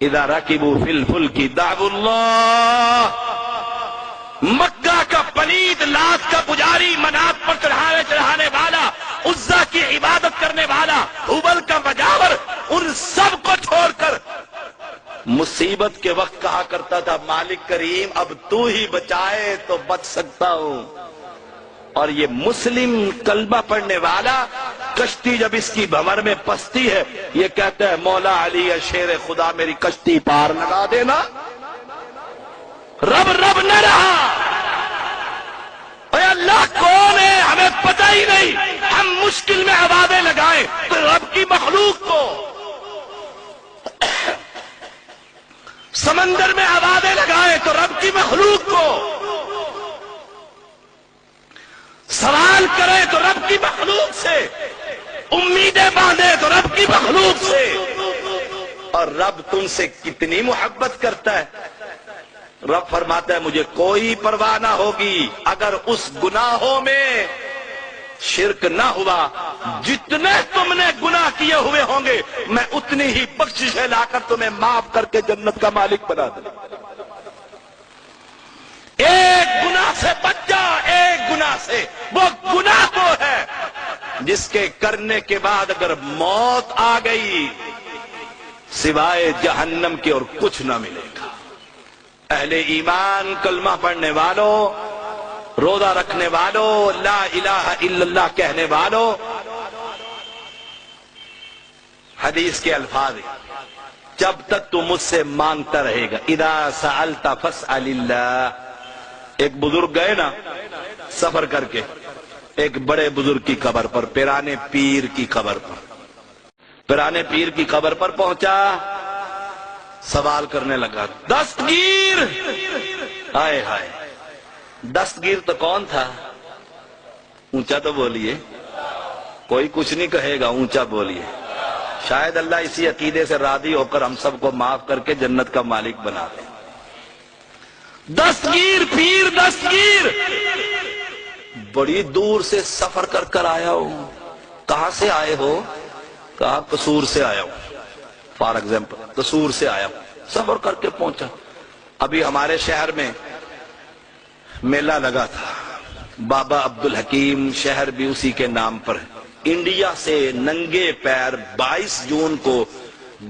اذا رکبوا فی الفلک دعوا اللہ، مکہ کا پلید، لات کا پجاری، منات پر چڑھانے والا، عزا کی عبادت کرنے والا، ہبل کا مجاور، ان سب کو چھوڑ کر مصیبت کے وقت کہا کرتا تھا مالک کریم اب تو ہی بچائے تو بچ سکتا ہوں۔ اور یہ مسلم کلمہ پڑھنے والا کشتی جب اس کی بھنور میں پستی ہے یہ کہتا ہے مولا علی ہے شیر خدا میری کشتی پار لگا دینا۔ رب رب نہ رہا، اے اللہ کون ہے ہمیں پتہ ہی نہیں، ہم مشکل میں آوازیں لگائیں تو رب کی مخلوق کو، سمندر میں آوازیں لگائیں تو رب کی مخلوق کو، سوال کریں تو رب کی مخلوق سے، امیدیں باندھیں تو رب کی مخلوق سے۔ اور رب تم سے کتنی محبت کرتا ہے، رب فرماتا ہے مجھے کوئی پرواہ نہ ہوگی اگر اس گناہوں میں شرک نہ ہوا، جتنے تم نے گناہ کیے ہوئے ہوں گے میں اتنی ہی بخششیں لا کر تمہیں معاف کر کے جنت کا مالک بنا دوں۔ ایک گناہ سے بچ جا، ایک گناہ سے، وہ گناہ وہ ہے جس کے کرنے کے بعد اگر موت آ گئی سوائے جہنم کے اور کچھ نہ ملے گا۔ اہل ایمان کلمہ پڑھنے والوں، روزہ رکھنے والوں، لا الہ الا اللہ کہنے والوں، حدیث کے الفاظ جب تک تو مجھ سے مانگتا رہے گا اذا سألت فاسأل اللہ۔ ایک بزرگ گئے نا سفر کر کے ایک بڑے بزرگ کی قبر پر، پیرانے پیر کی قبر پر، پیرانے پیر کی قبر پر پہنچا، سوال کرنے لگا دستگیر، ہائے ہائے دستگیر تو کون تھا؟ اونچا تو بولیے، کوئی کچھ نہیں کہے گا، اونچا بولیے، شاید اللہ اسی عقیدے سے راضی ہو کر ہم سب کو معاف کر کے جنت کا مالک بنا دے۔ دستگیر پیر دستگیر، بڑی دور سے سفر کر کر آیا ہوں۔ کہاں سے آئے ہو؟ کہا قصور سے آیا ہوں، فار ایگزامپل قصور سے آیا ہوں، سفر کر کے پہنچا۔ ابھی ہمارے شہر میں میلہ لگا تھا، بابا عبدالحکیم شہر بھی اسی کے نام پر ہے۔ انڈیا سے ننگے پیر 22 جون کو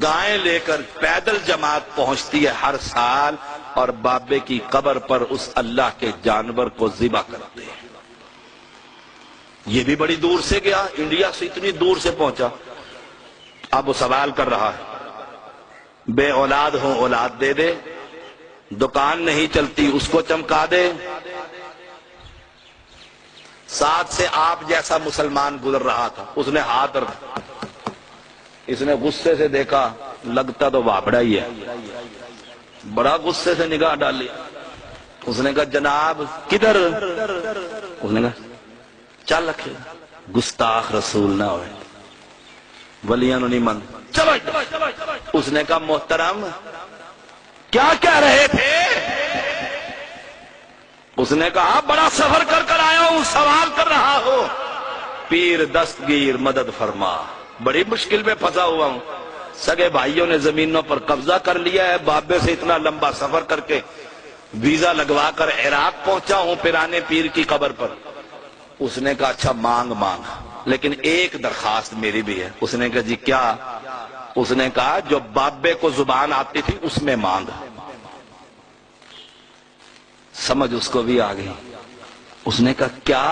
گائیں لے کر پیدل جماعت پہنچتی ہے ہر سال اور بابے کی قبر پر اس اللہ کے جانور کو ذبح کرتے ہیں۔ یہ بھی بڑی دور سے گیا، انڈیا سے اتنی دور سے پہنچا۔ اب وہ سوال کر رہا ہے بے اولاد ہو اولاد دے دے، دکان نہیں چلتی اس کو چمکا دے۔ ساتھ سے آپ جیسا مسلمان گزر رہا تھا، اس نے ہاتھ رکھا، اس نے غصے سے دیکھا، لگتا تو واپڑا ہی ہے، بڑا غصے سے نگاہ ڈالی۔ اس نے کہا جناب کدھر؟ اس نے کہا چل رکھے گستاخ رسول نہ ہوئے، ولیاں نہیں من، چلو۔ اس نے کہا محترم کیا کہہ رہے تھے؟ اس نے کہا بڑا سفر کر کر آیا ہوں، سوال کر رہا ہوں، پیر دستگیر مدد فرما، بڑی مشکل میں پھنسا ہوا ہوں، سگے بھائیوں نے زمینوں پر قبضہ کر لیا ہے، بابے سے اتنا لمبا سفر کر کے ویزا لگوا کر عراق پہنچا ہوں پیرانے پیر کی قبر پر۔ اس نے کہا اچھا مانگ مانگ، لیکن ایک درخواست میری بھی ہے۔ اس نے کہا جی کیا؟ اس نے کہا جو بابے کو زبان آتی تھی اس میں مانگ۔ سمجھ اس کو بھی آ گئی۔ اس نے کہا کیا؟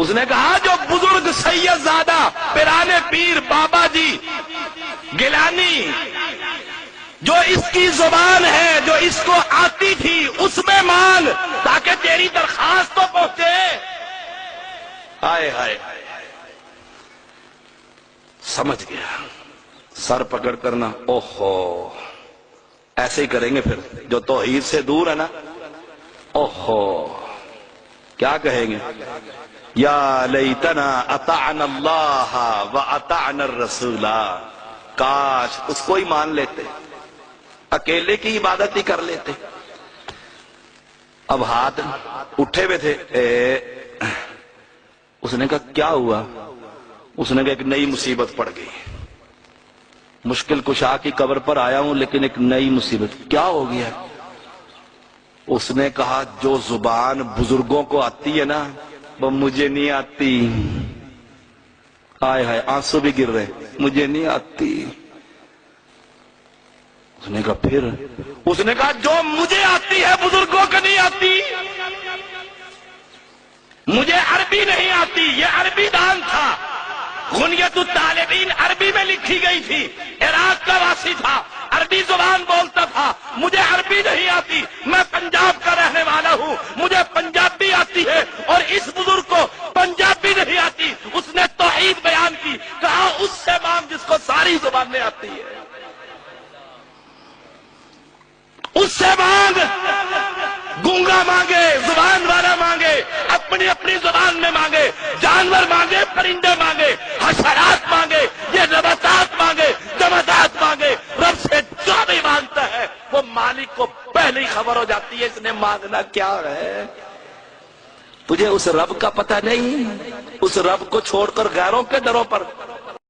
اس نے کہا جو بزرگ سید زادہ پیرانے پیر بابا جی گیلانی جو اس کی زبان ہے، جو اس کو آتی تھی اس میں مانگ تاکہ تیری درخواست تو پہنچے۔ ہائے ہائے سمجھ گیا، سر پکڑ کرنا اوہو، ایسے ہی کریں گے پھر جو توحید سے دور ہے نا، اوہو کیا کہیں گے؟ یا لیتنا اطعنا اللہ و اطعنا الرسول، کاش اس کو ہی مان لیتے، اکیلے کی عبادت ہی کر لیتے۔ اب ہاتھ اٹھے ہوئے تھے، اس نے کہا کیا ہوا؟ اس نے کہا ایک نئی مصیبت پڑ گئی۔ مشکل کشا کی قبر پر آیا ہوں لیکن ایک نئی مصیبت. کیا ہو گیا؟ اس نے کہا جو زبان بزرگوں کو آتی ہے نا وہ مجھے نہیں آتی. ہائے ہائے آنسو بھی گر رہے. مجھے نہیں آتی. اس نے کہا پھر؟ اس نے کہا جو مجھے آتی ہے بزرگوں کو نہیں آتی. مجھے عربی نہیں آتی. یہ عربی دان تھا. غنیت الطالبین عربی میں لکھی گئی تھی. عراق کا واسی تھا. عربی زبان بولتا تھا. مجھے عربی نہیں آتی. میں پنجاب کا رہنے والا ہوں. مجھے پنجابی آتی ہے. اور اس بزرگ کو پنجابی نہیں آتی. اس نے توحید بیان کی. کہا اس سے مانگ جس کو ساری زبانیں آتی ہے. اس سے مانگ. گونگا مانگے, زبان والا مانگے, اپنی اپنی زبان میں مانگے, جانور مانگے, پرندے مانگے, حشرات مانگے, یہ نباتات مانگے, جمادات مانگے. رب سے جو بھی مانگتا ہے وہ مالک کو پہلے ہی خبر ہو جاتی ہے اس نے مانگنا کیا ہے. تجھے اس رب کا پتہ نہیں؟ اس رب کو چھوڑ کر غیروں کے دروں پر